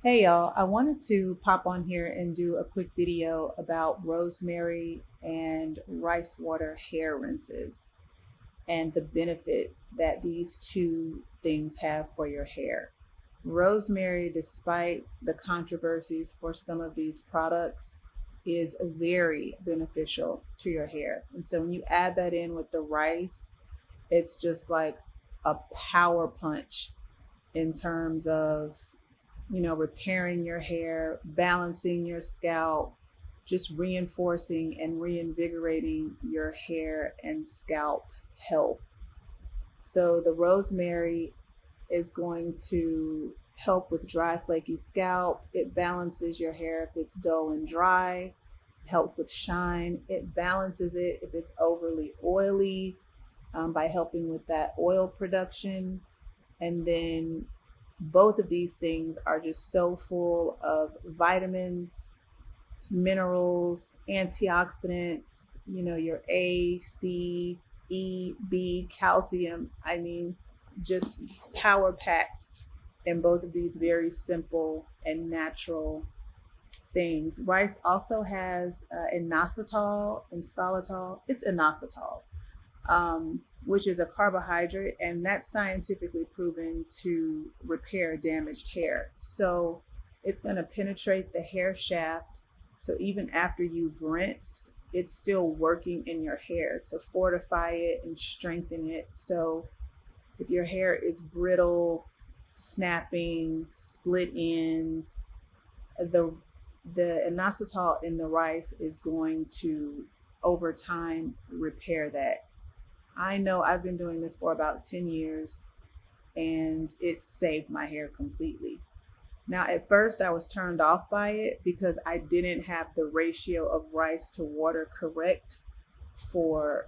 Hey y'all, I wanted to pop on here and do a quick video about rosemary and rice water hair rinses and the benefits that these two things have for your hair. Rosemary, despite the controversies for some of these products, is very beneficial to your hair. And so when you add that in with the rice, it's just like a power punch in terms of repairing your hair, balancing your scalp, just reinforcing and reinvigorating your hair and scalp health. So the rosemary is going to help with dry, flaky scalp. It balances your hair if it's dull and dry, it helps with shine. It balances it if it's overly oily, by helping with that oil production. And then both of these things are just so full of vitamins, minerals, antioxidants, your A, C, E, B, calcium. I mean, just power packed in both of these very simple and natural things. Rice also has inositol and xylitol. It's inositol, which is a carbohydrate, and that's scientifically proven to repair damaged hair. So it's going to penetrate the hair shaft. So even after you've rinsed, it's still working in your hair to fortify it and strengthen it. So if your hair is brittle, snapping, split ends, the inositol in the rice is going to over time repair that. I know I've been doing this for about 10 years and it saved my hair completely. Now, at first, I was turned off by it because I didn't have the ratio of rice to water correct for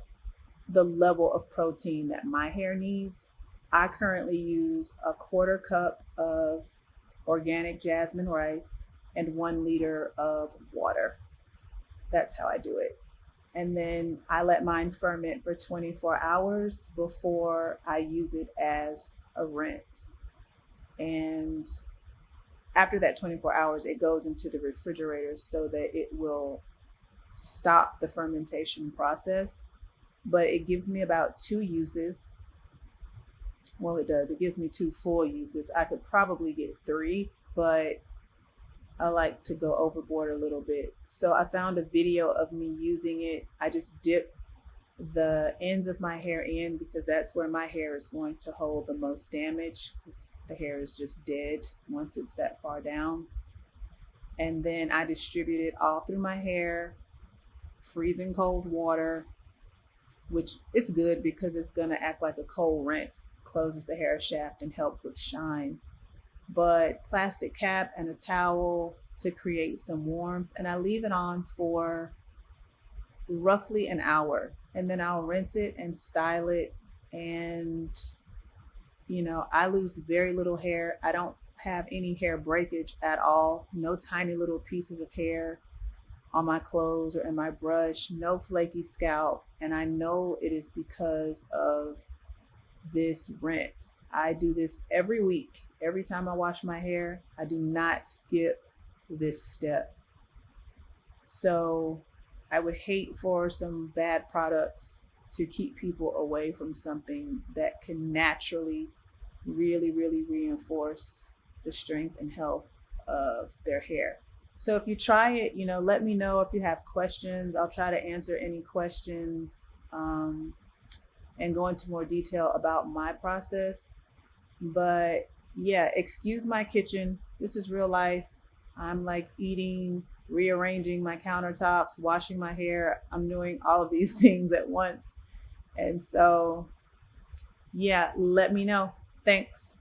the level of protein that my hair needs. I currently use a quarter cup of organic jasmine rice and 1 liter of water. That's how I do it. And then I let mine ferment for 24 hours before I use it as a rinse. And after that 24 hours, it goes into the refrigerator so that it will stop the fermentation process. But it gives me about 2 uses. Well, it does. It gives me 2 full uses. I could probably get 3, but I like to go overboard a little bit. So I found a video of me using it. I just dip the ends of my hair in because that's where my hair is going to hold the most damage, because the hair is just dead once it's that far down. And then I distribute it all through my hair, freezing cold water, which it's good because it's going to act like a cold rinse, closes the hair shaft and helps with shine. But plastic cap and a towel to create some warmth, and I leave it on for roughly an hour, and then I'll rinse it and style it. And I lose very little hair. I don't have any hair breakage at all, no tiny little pieces of hair on my clothes or in my brush, no flaky scalp. And I know it is because of this rinse. I do this every week. Every time I wash my hair, I do not skip this step. So I would hate for some bad products to keep people away from something that can naturally really, really reinforce the strength and health of their hair. So if you try it, let me know if you have questions. I'll try to answer any questions, and go into more detail about my process. But yeah, excuse my kitchen. This is real life. I'm like eating, rearranging my countertops, washing my hair. I'm doing all of these things at once. And so, yeah, let me know. Thanks.